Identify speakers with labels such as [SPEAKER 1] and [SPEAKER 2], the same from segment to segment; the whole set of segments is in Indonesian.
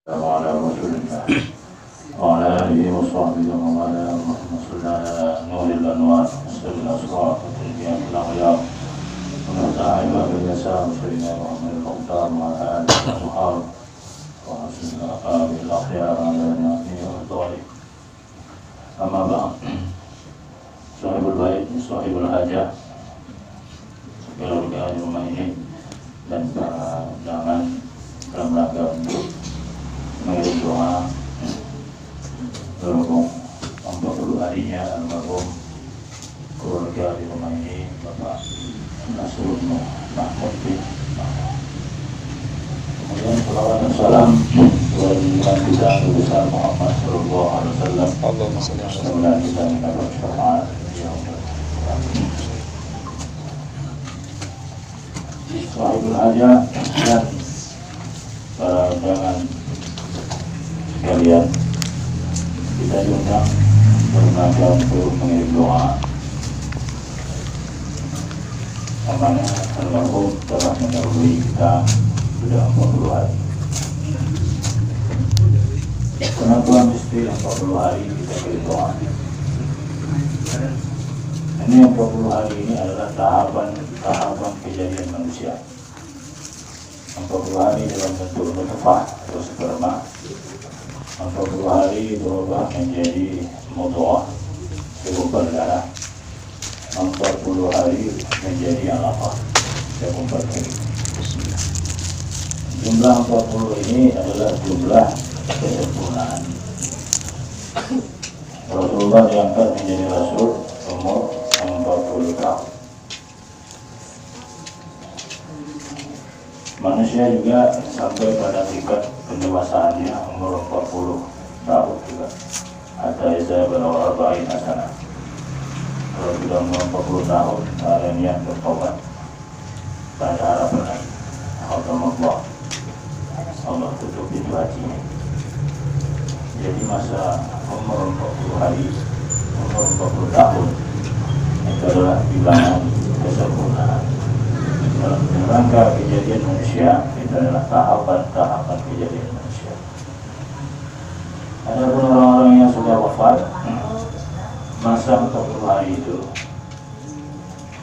[SPEAKER 1] وعلى رسول الله وعلى آله وصحبه ومن والاه اللهم صل على نور الأنوار وسر الأسرار وتربية الأغيار ومفتاح باب اليسار سيدنا محمد المختار وعلى آله وصحبه وحسن الأخلاق الأخيار على نعمه وأفضاله. أما بعد، صاحب البait, sahibul hajah, keluarga di rumah ini dan para undangan dalam rangka untuk mengirim doa berhubung 40 harinya almarhum keluarga di rumah ini, Bapak Nasrul Mahmud bin Mahmud. Kemudian salawat dan salam kepada junjungan kita Nabi besar Muhammad sallallahu alaihi wasallam.
[SPEAKER 2] Allahumma shalli ala
[SPEAKER 1] Semoga kita mendapat syafaat ya Allah. Sahibul hajah dan para undangan sekalian, kita diundang bernaga untuk mengirim doa amanah almarhum telah mendahului kita sudah 40 hari. Kenapa mesti 40 hari kita kirim doa? Ini 40 hari ini adalah tahapan kejadian manusia. 40 hari dalam bentuk nutfah atau sperma, 40 hari berubah menjadi mudghah, segumpal darah, 40 hari menjadi alaqah, segumpal daging. Jumlah 40 ini adalah jumlah kesempurnaan. Rasulullah diangkat menjadi Rasul umur 40 tahun. Manusia juga sampai pada tingkat pendewasaannya umur 40 tahun juga. Hatta saya berwarabain asana. Kalau sudah umur 40 tahun, kalian yang bertobat pada harapan Allah tutup pintu hatinya. Jadi masa umur 40 hari, umur 40 tahun itu adalah bilangan kesempurnaan. Dalam rangka kejadian manusia, itu adalah tahapan kejadian manusia. Ada pun orang-orang yang sudah wafat, masa 40 hari itu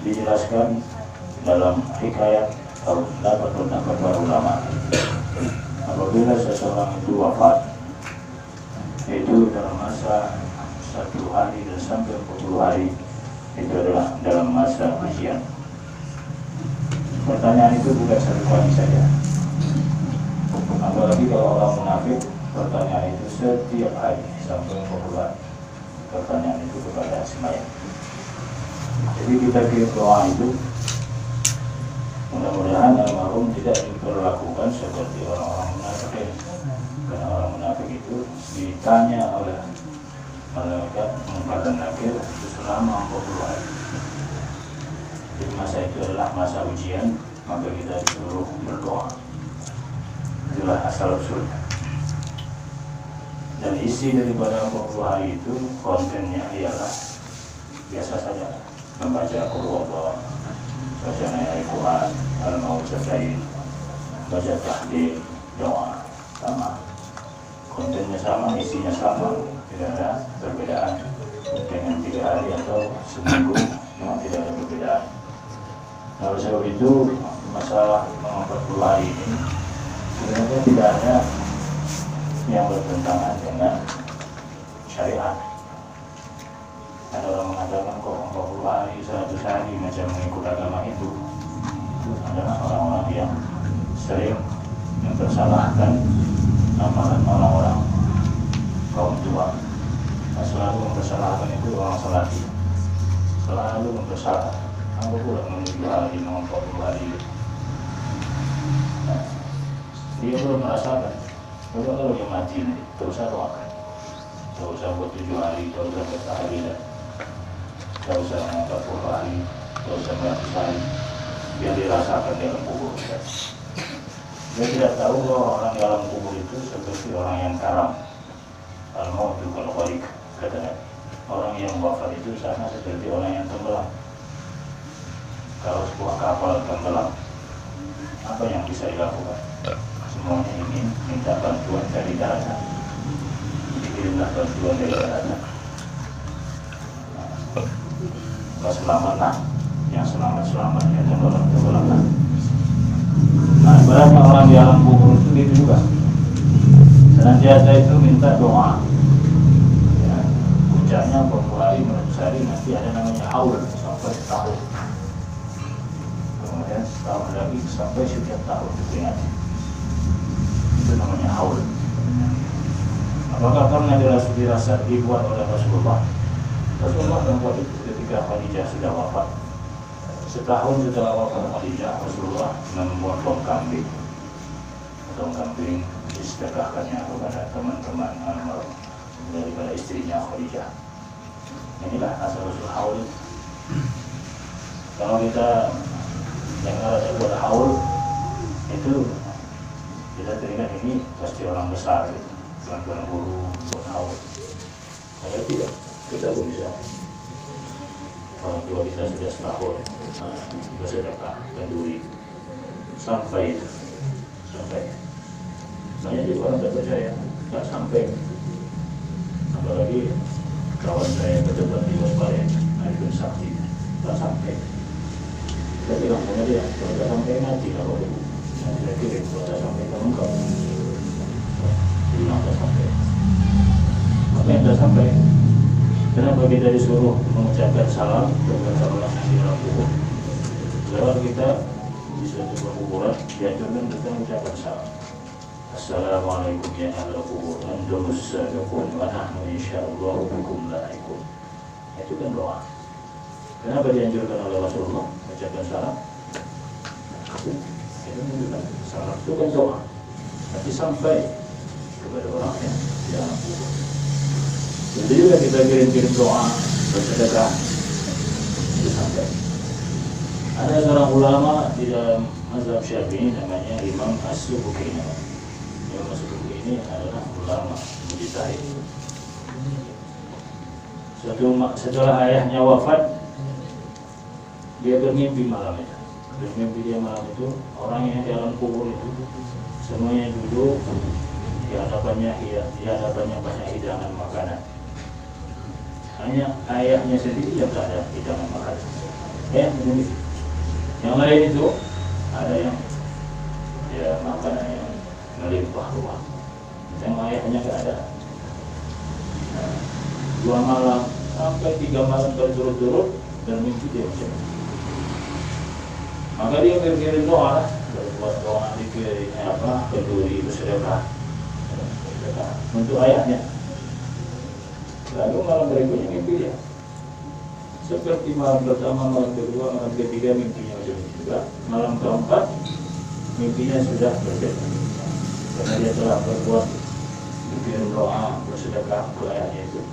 [SPEAKER 1] dijelaskan dalam hikayat atau pendapat para ulama. Apabila seseorang itu wafat, itu dalam masa 1 hari dan sampai 40 hari, itu adalah dalam masa ujian. Pertanyaan itu bukan satu kali saja. Apalagi kalau orang munafik, pertanyaan itu setiap hari sampai 40 hari. Pertanyaan itu kepada semayang. Jadi kita kirim doa itu, mudah-mudahan almarhum tidak diperlakukan seperti orang-orang munafik. Karena orang munafik itu ditanya oleh malaikat munkar dan nakir itu selama 40 hari. Jadi masa itu adalah masa ujian, maka kita disuruh berdoa. Itulah asal usulnya. Dan isi daripada 40 hari itu, kontennya ialah biasa saja, membaca Al-Qur'an, baca ayat Al-Quran, Al-Mawzatain, baca tahlil, doa, sama. Kontennya sama, isinya sama, tidak ada perbedaan. Dengan 3 hari atau seminggu memang tidak ada perbedaan. Oleh sebab itu, masalah 40 hari ini sebenarnya tidak ada yang bertentangan dengan syariat. Ada orang mengatakan kok 40 hari, 100 hari macam mengikut agama itu adalah orang-orang yang sering mempersalahkan amalan orang-orang kaum tua. Nah, selalu mempersalahkan itu orang salafi, selalu mempersalahkan. Apa pula menuju hari 40 hari itu? Nah, dia belum merasakan. Coba kalau dia mati nanti, terus doakan. Tak usah buat 7 hari, tak usah bertahlilan, tak usah 40 hari, tak usah 100 hari. Biar dirasakan di dalam kubur. Dia tidak tahu bahwa orang dalam kubur itu seperti orang yang karam. Al-mautu kal-gharik, katanya. Orang yang wafat itu sama seperti orang yang tenggelam. Kalau sebuah kapal tenggelam, apa yang bisa dilakukan? Semuanya ingin minta bantuan dari dana, dikirimlah bantuan dari dana. Kalau selamat lah, yang selamat ya tolong. Nah, ibaratnya orang di alam kubur itu gitu juga. Senantiasa itu minta doa. Ya, puncaknya beberapa hari menurut hari nanti ada namanya haul sampai setahun. Kemudian setahun lagi sampai setiap tahun diperingati. Itu namanya haul. Apakah pernah dirasa dibuat oleh Rasulullah? Rasulullah membuat itu ketika Khadijah sudah wafat. Setahun setelah wafat Khadijah, Rasulullah membuat kambing disedekahkannya kepada teman-teman almarhum daripada istrinya Khadijah. Inilah asal-usul haul. Kalau kita dengar ada buat haul, itu kita teringat ini pasti orang besar, tuan-tuan guru buat haul. Kalau tidak, kita pun bisa. Orang tua kita sudah setahun bersedekah kenduri sampai banyak juga orang tak percaya tak sampai. Apalagi kawan saya berdebat di Waspada itu sakti tak sampai. Kita bilang sama dia kalau tak sampai mati kalau saya kirim kalau tak sampai kamu bilang tak sampai. Apa yang tak sampai? Kenapa kita disuruh mengucapkan salam kepada orang yang di dalam kubur? Lewat kita di suatu kuburan dianjurkan kita mengucapkan salam. Assalamualaikum ya ahli kubur, antum as-sadiqun wa nahnu insyaallah bikum lahiqun. Itu kan doa. Kenapa dianjurkan oleh Rasulullah mengucapkan salam? Itu menunjukkan salam itu kan doa. Nanti sampai kepada orang yang di dalam kubur. Jadi juga kita kirim doa bersedekah itu sampai. Ada seorang ulama di dalam mazhab Syafi'i namanya Imam As-Subuki. Imam As-Subuki ini adalah ulama mujtahid. Setelah ayahnya wafat, dia bermimpi malam itu. Bermimpi dia malam itu orang yang di alam kubur itu semuanya duduk di hadapannya banyak hidangan makanan. Hanya ayahnya sendiri yang tak ada hidangan makanan. Yang lain itu ada yang makanan yang melimpah ruah. Yang ayahnya tak ada. 2 malam sampai 3 malam berturut-turut dan mimpi dia macam itu. Maka dia berkirim doa, berbuat doa kenduri bersedekah untuk ayahnya. Lalu malam berikutnya mimpi dia seperti malam pertama, malam kedua, malam ketiga mimpinya macam itu juga. Malam keempat mimpinya sudah berbeda karena dia telah berbuat bikin doa bersedekah untuk ayahnya itu.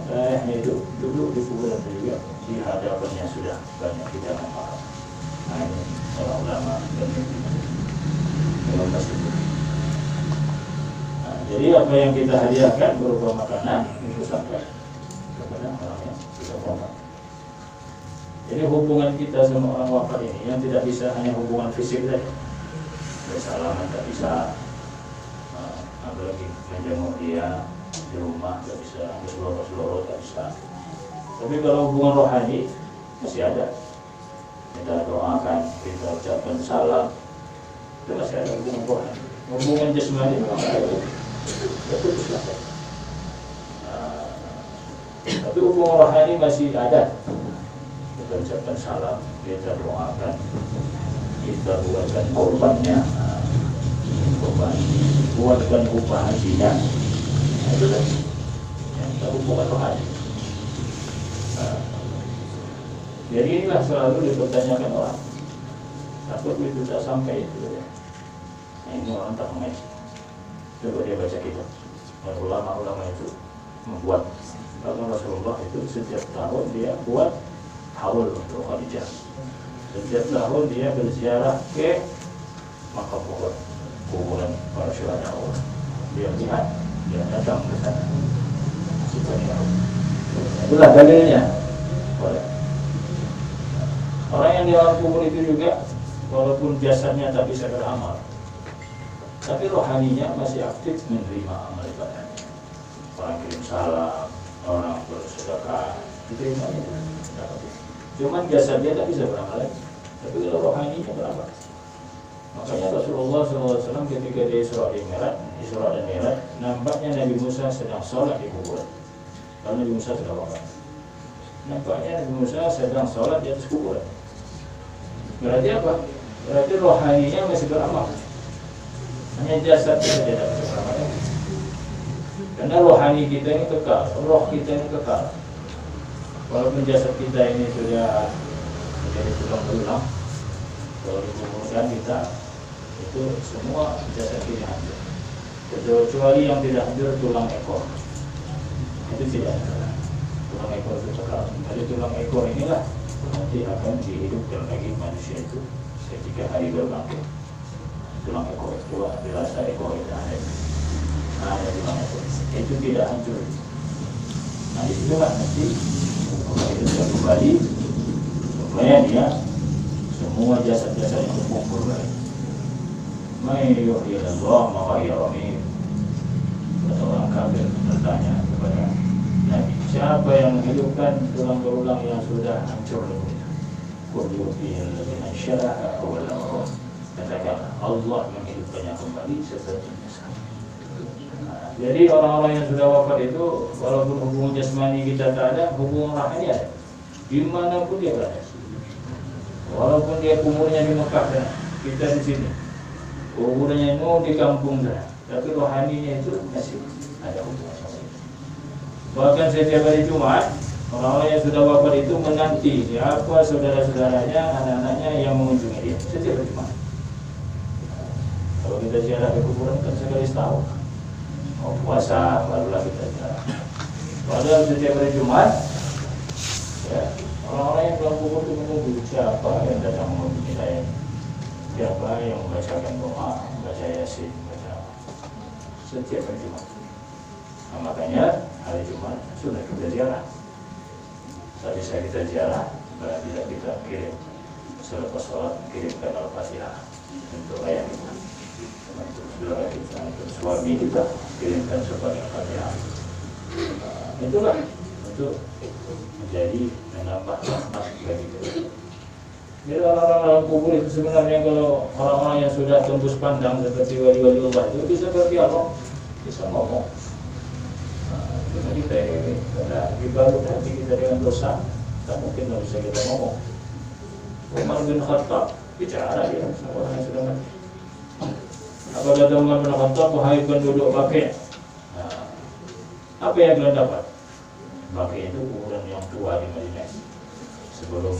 [SPEAKER 1] Ayahnya itu duduk di kuburan juga, di hadapannya sudah banyak hidangan makan. Nah ini para ulama dan mimpi dalam masjid. Jadi apa yang kita hadiahkan berupa makanan itu sampai kepada orang yang sudah wafat. Jadi hubungan kita sama orang wafat ini yang tidak bisa hanya hubungan fisik saja. Bersalaman tak bisa, apalagi menjenguk dia di rumah tak bisa, berseloroh tak bisa. Tapi kalau hubungan rohani masih ada. Kita doakan, kita ucapkan salam, itu masih ada hubungan rohani. Hubungan jasmani memang ada. Tapi hubungan rohani masih ada. Kita ucapkan salam, kita doakan, kita buatkan korbannya, buatkan upah hajinya. Itu kan yang hubungan rohani. Jadi inilah selalu dipertanyakan orang. Takut itu tak sampai itu. Nah, ini orang tak mengaji. Coba dia baca kitab. Ulama-ulama itu membuat. Kalau Rasulullah itu setiap tahun dia buat haul untuk Khadijah. Setiap tahun dia berziarah ke makam kuburan para syuhada Allah. Dia lihat, dia datang ke sana. Itulah dalilnya. Orang yang di alam kubur itu juga walaupun biasanya tak bisa beramal, tapi rohaninya masih aktif menerima amal ibadahnya. Orang kirim salam, orang bersedekah, diterimanya dapat. Cuman jasadnya tak bisa beramal lagi. Tapi kalau rohaninya beramal. Makanya Rasulullah SAW ketika dia Isra dan Mi'raj, nampaknya Nabi Musa sedang sholat di kuburan. Lalu Nabi Musa sudah wafat. Nampaknya Nabi Musa sedang sholat di atas kuburan. Berarti apa? Berarti rohaninya masih beramal. Hanya jasadnya tidak bisa beramal lagi. Karena rohani kita ini kekal, roh kita ini kekal. Walaupun jasad kita ini sudah menjadi tulang belulang, kalau dikuburkan kita itu semua jasad kita hancur. Kecuali yang tidak hancur tulang ekor, itu tidak ada. Tulang ekor itu kekal. Dari tulang ekor inilah nanti akan dihidupkan lagi manusia itu ketika hari berbangkit. Tulang ekor itu dirasa ekor itu ada. Nah, ada tulang ekor itu tidak hancur. Nah, disitulah nanti itu sudah kembali supaya dia semua jasad-jasad yang terkumpul lagi. Mayyuhillallah mawahirami. Kata orang kafir bertanya kepada Nabi, siapa yang menghidupkan tulang belulang yang sudah hancur itu? Qulubihil ladina syara'a awal amrah. Katakan Allah menghidupkannya kembali sepertinya sama. Jadi orang-orang yang sudah wafat itu, walaupun hubungan jasmani kita tak ada, hubungan rohani ada. Dimanapun dia berada. Walaupun dia kuburnya di Mekah sana, kita di sini. Kuburnya itu di kampung sana, tapi rohaninya itu masih ada hubungan sama itu. Bahkan setiap hari Jumat, orang-orang yang sudah wafat itu menanti siapa saudara-saudaranya, anak-anaknya yang mengunjungi dia setiap hari Jumat. Kalau kita ziarah ke kuburan kan sekali setahun. Mau puasa barulah kita jalan. Padahal setiap hari Jumat, ya, orang-orang yang dalam kubur itu menunggu siapa yang datang mengunjungi saya, siapa yang membacakan doa, baca yasin, baca apa. Setiap hari Jumat. Nah, makanya hari Jumat sudah kita ziarah. Tadi saya kita ziarah, bila kita kirim selepas sholat kirimkan Al-Fatihah untuk ayah kita. Untuk saudara kita, untuk suami kita kirimkan sebagai Al-Fatihah. Itulah untuk menjadi menambah rahmat bagi kita. Jadi orang-orang dalam kubur itu sebenarnya kalau orang-orang yang sudah tembus pandang seperti wali-wali Allah itu bisa berdialog, bisa ngomong. Nah, kita ini karena dibalut hati kita dengan dosa, tak mungkin tidak bisa kita ngomong. Umar bin Khattab bicara dia sama orang yang sudah mati. Apa kata Umar bin Khattab, wahai penduduk Baqi'. Nah, apa yang kalian dapat? Baqi' itu kuburan yang tua di Madinah. Sebelum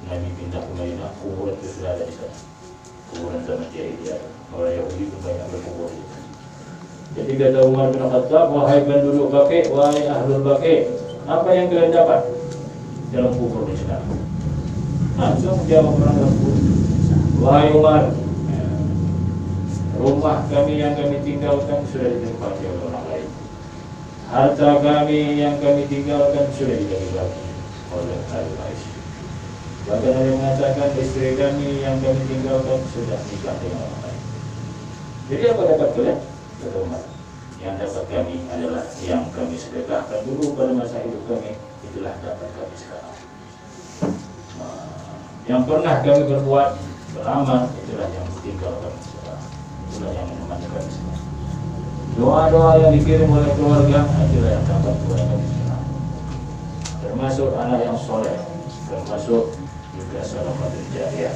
[SPEAKER 1] Nabi pindah ke Madinah, kuburan itu sudah ada di sana. Kuburan zaman jahiliyah. Orang Yahudi itu banyak berkubur. Jadi kata Umar bin Khattab, wahai penduduk Baqi', wahai ahlul Baqi', apa yang kalian dapat dalam kubur di sana? Langsung jawab orang dalam kubur, wahai Umar, rumah kami yang kami tinggalkan sudah ditempati oleh orang lain. Harta kami yang kami tinggalkan sudah dibagi-bagi oleh ahli waris. Bahkan ada yang mengatakan istri kami yang kami tinggalkan sudah nikah dengan orang lain. Jadi apa dapat kalian? Kata Umar, yang dapat kami adalah yang kami sedekahkan dulu pada masa hidup kami, itulah dapat kami sekarang. Yang pernah kami berbuat beramal, itulah yang ditinggalkan sekarang. Itulah yang menemani kami semua. Doa-doa yang dikirim oleh keluarga, itulah yang dapat kepada kami sekarang. Termasuk anak yang soleh, termasuk juga sedekah jariyah,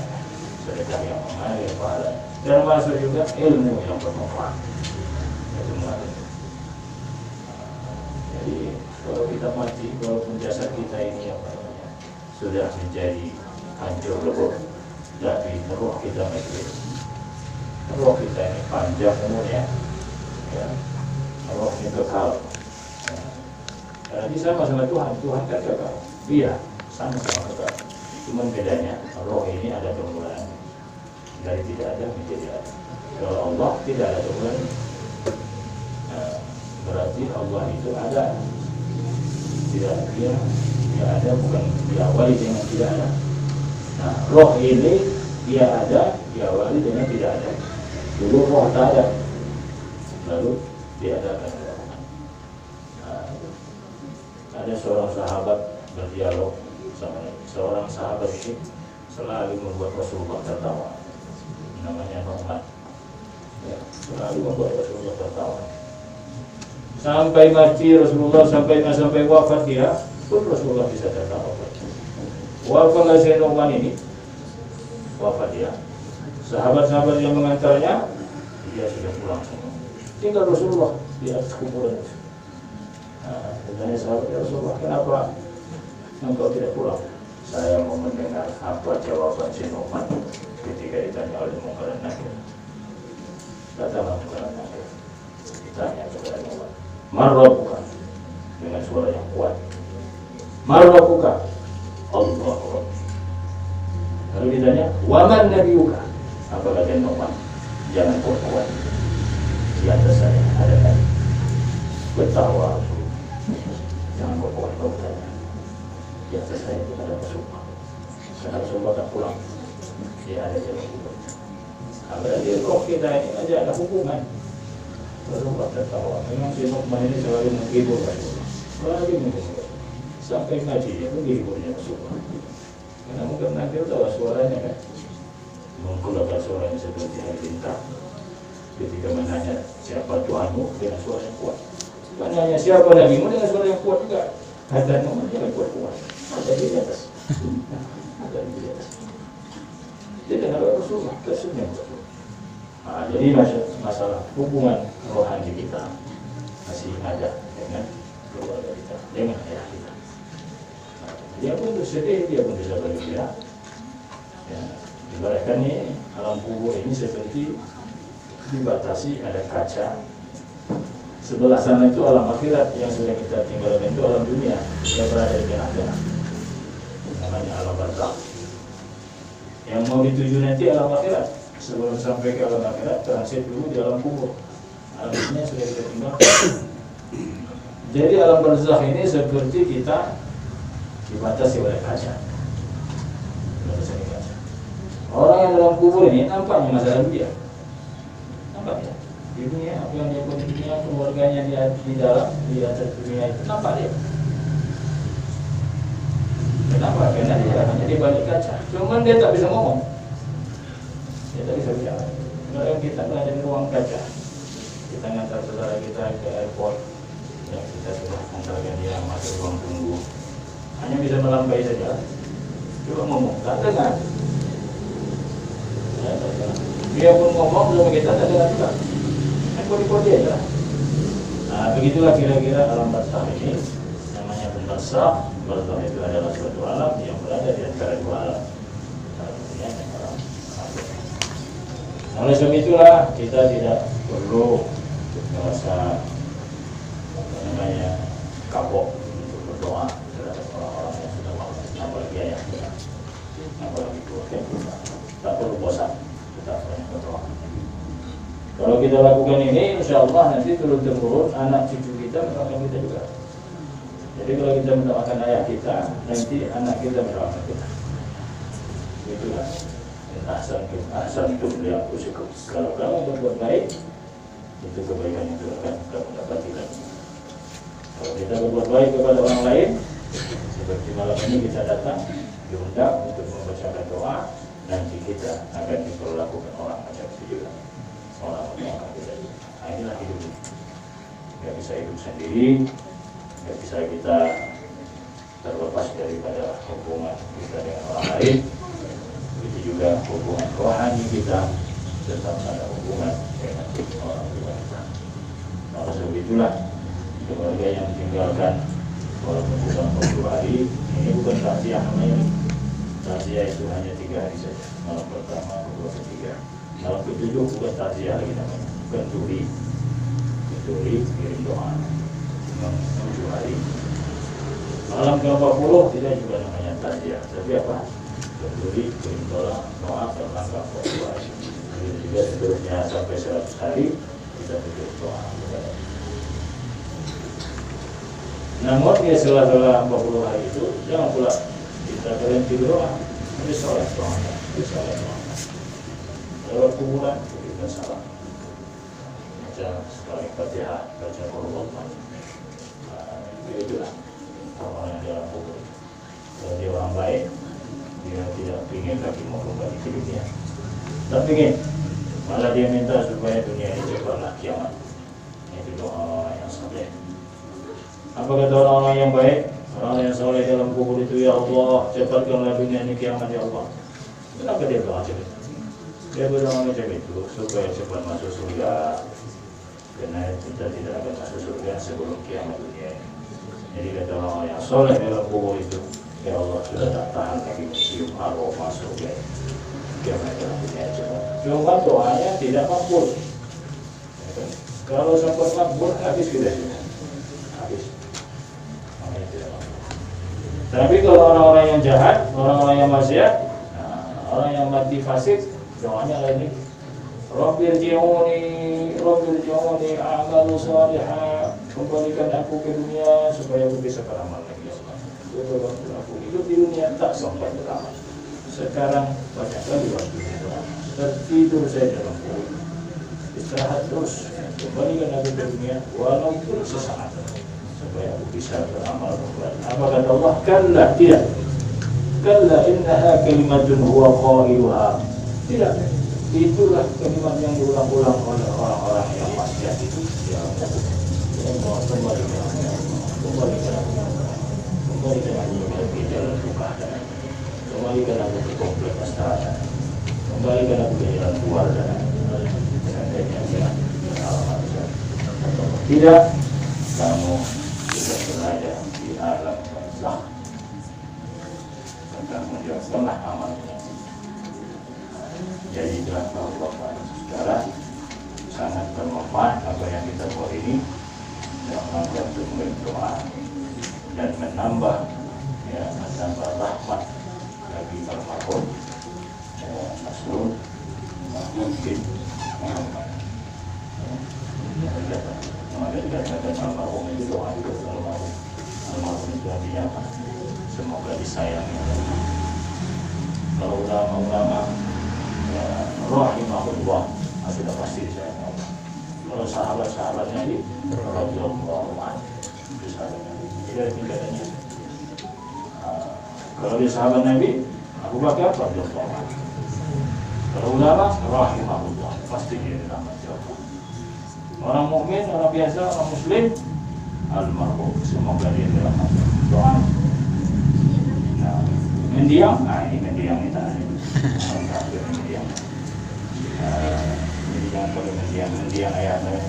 [SPEAKER 1] sedekah yang mengalir pahala, termasuk juga ilmu yang bermanfaat. Itu mengalir. Jadi kalau kita mati, walaupun jasad kita ini sudah menjadi hancur lebur, tapi roh kita masih. Roh kita ini panjang umurnya, ya. Rohnya kekal. Jadi sama-sama Tuhan kan kekal. Iya, sama-sama kekal. Cuma bedanya roh ini ada permulaan. Dari tidak ada menjadi ada. Kalau Allah tidak ada permulaan, berarti Allah itu ada. Tidak dia ada, bukan diawali dengan tidak ada. Nah, roh ini dia ada, diawali dengan tidak ada. Dulu roh tak ada, lalu diadakan. Nah, ada seorang sahabat berdialog sama seorang sahabat ini selalu membuat Rasulullah tertawa. Namanya Nu'man. Ya, selalu membuat Rasulullah tertawa. Sampai mati Rasulullah, sampai wafat dia pun Rasulullah bisa tertawa. Walaupun si Nu'man ini wafat dia, sahabat-sahabat yang mengantarnya dia sudah pulang semua. Tinggal Rasulullah di atas kuburan. Nah, katanya sahabat Rasulullah, kenapa engkau tidak pulang? Saya mau mendengar apa jawaban si Nu'man ketika ditanya oleh Munkar dan Nakir. Datanglah Munkar dan Nakir, ditanya kepada Nu'man, Marrabuka, dengan suara yang kuat. Marrabuka, Allahu Akbar. Lalu ditanya, Waman Nabiyuka, apa kata Nu'man? Jangan kuat-kuat, di atas saya ada Nabi. Bertawa, jangan kuat-kuat kau tanya. Di atas saya itu ada Rasulullah. Karena Rasulullah tak pulang, dia ada jalan kubur. Berarti kok kita ini aja ada hubungan. Rasulullah tertawa. Memang si Nu'man ini selalu menghibur Rasulullah, selalu menghibur. Sampai mati dia pun dihiburnya Rasulullah. Karena mungkin nanti tahu suaranya kan, menggunakan suaranya seperti hari bintang. Ketika menanya siapa Tuhanmu dengan suara yang kuat, menanya siapa Nabimu dengan suara yang kuat juga. Kata Nu'man jangan kuat-kuat, ada di atas, ada di atas. Dia dengar Rasulullah, tersenyum Rasulullah. Nah, jadi masalah hubungan rohani kita masih ada dengan keluarga kita, dengan ayah kita. Nah, dia pun bersedih, dia pun bisa bergembira. Ya, ibaratkan ini alam kubur ini seperti dibatasi ada kaca. Sebelah sana itu alam akhirat, yang sudah kita tinggalkan itu alam dunia yang berada di tengah-tengah. Namanya alam barzakh. Yang mau dituju nanti alam akhirat. Sebelum sampai ke alam akhirat, transit dulu di alam kubur. Alam dunia sudah kita tinggalkan. Jadi alam barzakh ini seperti kita dibatasi oleh kaca. Dibatasi oleh kaca. Orang yang dalam kubur ini nampaknya masa lalu dia. Nampaknya di dunia, apa yang dia punya di dunia, keluarganya dia di dalam, di atas dunia itu nampak dia. Kenapa? Karena dia hanya di balik kaca. Cuman dia tak bisa ngomong. Dia tak bisa bicara. Kalau kita berada di ruang kaca, kita ngantar saudara kita ke airport, yang kita sudah mengantarkan dia masuk ruang tunggu, hanya bisa melambai saja. Coba ngomong, tak dengar. Ya, tak dengar. Dia pun ngomong sama kita, tak dengar juga. Kode-kode aja. Nah, begitulah kira-kira alam barzakh ini. Namanya barzakh. Barzakh itu adalah suatu alam yang berada di antara dua alam. Oleh sebab itulah kita tidak perlu merasa kapok untuk berdoa terhadap orang-orang yang sudah wafat, apalagi ayah kita, apalagi keluarga kita. Tak perlu bosan, kita banyak berdoa. Kalau kita lakukan ini, insya Allah nanti turun-temurun anak cucu kita mendoakan kita juga. Jadi kalau kita mendoakan ayah kita, nanti anak kita mendoakan kita. Itulah ahsan itu beliau usikum. Kalau kamu berbuat baik, itu kebaikan itu akan kamu dapati lagi. Kalau kita berbuat baik kepada orang lain, seperti malam ini kita datang diundang untuk membacakan doa, nanti kita akan diperlakukan orang macam itu juga. Orang mendoakan kita. Nah, inilah hidup ini. Gak bisa hidup sendiri, gak bisa kita terlepas daripada hubungan kita dengan orang lain. Itu juga hubungan rohani kita tetap ada hubungan dengan orang tua kita. Maka sebab itulah keluarga yang tinggalkan walaupun sudah 40 hari, ini bukan takziah namanya. Takziah itu hanya 3 hari saja, malam pertama, kedua, ketiga. Malam ketujuh bukan takziah lagi namanya, bukan turi kirim doa. Cuma 7 hari. Malam ke-40 tidak juga namanya takziah, tapi apa? Turi kirim doa dalam rangka 40 hari. Begitu juga seterusnya sampai 100 hari kita kirim doa kepada. Namun ya setelah 40 hari itu jangan pula kita berhenti berdoa, ini sholat doa, lewat kuburan kita dan salam. Baca setelah Fatihah, baca Qul Allah. Itulah orang yang dalam kubur. Kalau dia orang baik, dia tidak ingin lagi mau kembali ke dunia. Tak ingin, malah dia minta supaya dunia ini cepatlah kiamat. Itu doa yang saleh. Apa kata orang-orang yang baik? Orang yang saleh dalam kubur itu, ya Allah, cepatkanlah dunia ini kiamat ya Allah. Kenapa dia doa macam itu? Dia berdoa macam itu supaya cepat masuk surga. Karena kita tidak akan masuk surga sebelum kiamat dunia ini. Jadi kata orang yang soleh dalam kubur itu, ya Allah sudah tak tahan lagi mencium aroma surga. Kiamat dalam dunia cepat. Cuma doanya tidak makbul. Kalau sampai makbul habis kita semua. Habis. Makanya tidak makbul. Tapi kalau orang-orang yang jahat, orang-orang yang maksiat, orang yang mati fasik, doanya lain ini. Rabbir ji'uni a'malu salihah, kembalikan aku ke dunia supaya aku bisa beramal lagi. Aku hidup di dunia tak sempat beramal. Sekarang banyak kali waktu itu. Tertidur saya dalam kubur. Istirahat terus, kembalikan aku ke dunia walaupun sesaat supaya aku bisa beramal kembali. Apa kata Allah? Kalla, tidak. Kalla innaha kalimatun huwa qailuha. Tidak. Itulah kalimat yang diulang-ulang oleh orang-orang yang maksiat itu. Ya Allah, kembalikan aku ke jalan buka, kembalikan aku ke komplek astana, kembalikan aku ke jalan keluar dan tidak, kamu sudah berada di alam barzakh. Tentang menjawabkanlah amalnya. Jadi itulah Bapak saudara, sangat bermanfaat apa yang kita buat ini dalam rangka untuk berdoa dan menambah rahmat bagi almarhum Masrur mungkin Muhammad. Dikatakan almarhum itu doa itu almarhum itu artinya apa? Semoga disayangi. Kalau ulama-ulama rahimahullah sudah pasti disayang Allah. Kalau sahabat-sahabatnya ini radhiyallahu anhu itu sahabatnya. Jadi tingkatannya. Kalau dia sahabat Nabi, Abu Bakar radhiyallahu anhu. Kalau ulama rahimahullah pasti dia dirahmati Allah. Orang mukmin, orang biasa, orang muslim almarhum semoga dia dirahmati Allah. Nah, mendiam, ini mendiam kita. Jadi jangan perlu mendiang ayah saya,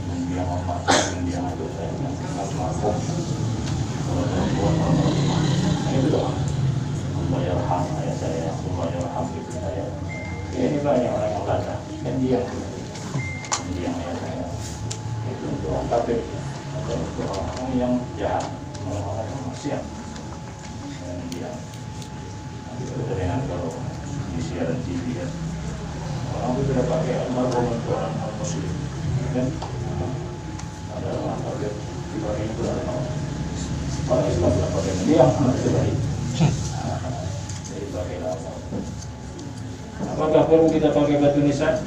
[SPEAKER 1] mendiang omak, mendiang adik saya, almarhum. Kalau perempuan, itu doa. Allah yarham ayah saya, Allah yarham ibu saya. Ini banyak orang yang kata mendiang ayah saya. Itu doa kafir, atau doa orang yang jahat, orang yang maksiat. Mendiang. Itu dengan kalau di siaran TV kan orang itu sudah pakai almarhum untuk orang muslim kan ada orang pakai dipakai itu orang Islam tidak pakai mendiang itu baik jadi pakai lama. Apakah perlu kita pakai batu nisan?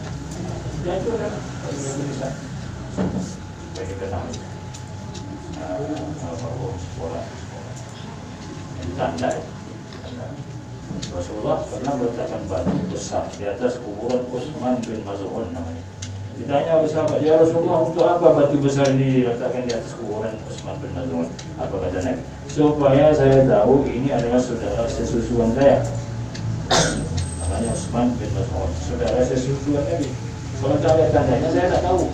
[SPEAKER 1] Ya itu kan batu nisan bagi kenal almarhum sekolah itu tanda. Rasulullah pernah meletakkan batu besar di atas kuburan Utsman bin Maz'un namanya. Ditanya oleh sahabat, ya Rasulullah, untuk apa batu besar ini diletakkan di atas kuburan Utsman bin Maz'un? Apa kata Nabi? Supaya saya tahu ini adalah saudara sesusuan saya. Namanya Utsman bin Maz'un, saudara sesusuan Nabi. Kalau tak ada tandanya saya tak tahu.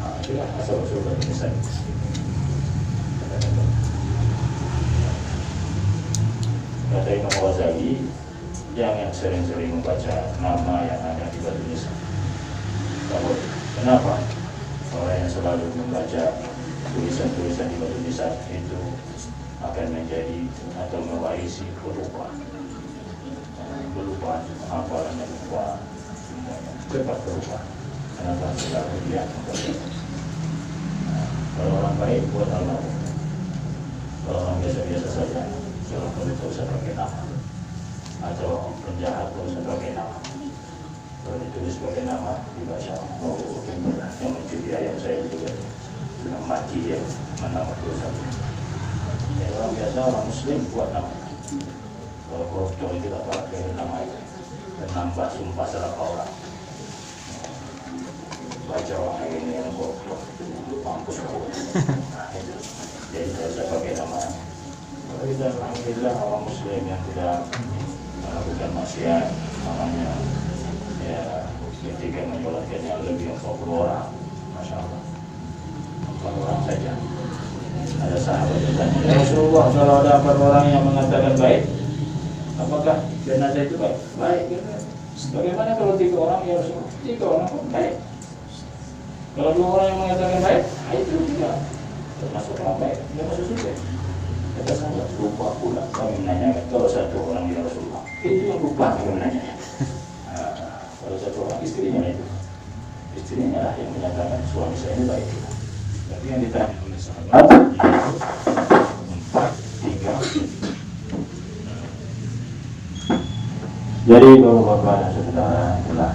[SPEAKER 1] Nah, itulah asal-usul batu nisan. Kata Imam Ghazali, jangan sering-sering membaca nama yang ada di batu nisan. Kenapa? Orang yang selalu membaca tulisan-tulisan di batu nisan itu akan menjadi atau mewarisi kelupaan. Kelupaan, hafalan dan lupa semuanya cepat berubah. Kenapa selalu dia membaca? Kalau orang baik buat almarhum. Kalau orang biasa-biasa saja, kalau itu usah pakai nama, atau penjahat usah pakai nama. Kalau ditulis sebagai nama dibaca mau yang mencuri ayam saya juga sudah mati ya, mana dosa. Ya, orang biasa orang muslim buat nama. Kalau koruptor itu tak pakai nama itu dan nambah sumpah serapa orang. Baca orang ini yang koruptor mampus kau. Jadi saya pakai nama. Kalau kita alhamdulillah orang muslim yang tidak melakukan maksiat, namanya ya ketika menyolatkan yang lebih 40 orang, masya Allah, 4 orang saja. Ada sahabat yang tanya, ya Rasulullah, kalau ada 4 orang yang mengatakan baik, apakah jenazah itu baik? Baik, gitu. Bagaimana kalau 3 orang ya Rasulullah? 3 orang pun baik. Kalau 2 orang yang mengatakan baik, itu juga termasuk orang baik, tidak masuk surga. Kata sahabat, lupa pula kami menanyakan kalau 1 orang ya Rasulullah, itu yang lupa kami menanyakan. Kalau 1 orang istrinya itu, istrinya lah yang menyatakan suami saya ini baik. Tapi yang ditanya oleh sahabat itu 4, 3. Jadi bapak-bapak dan saudara, itulah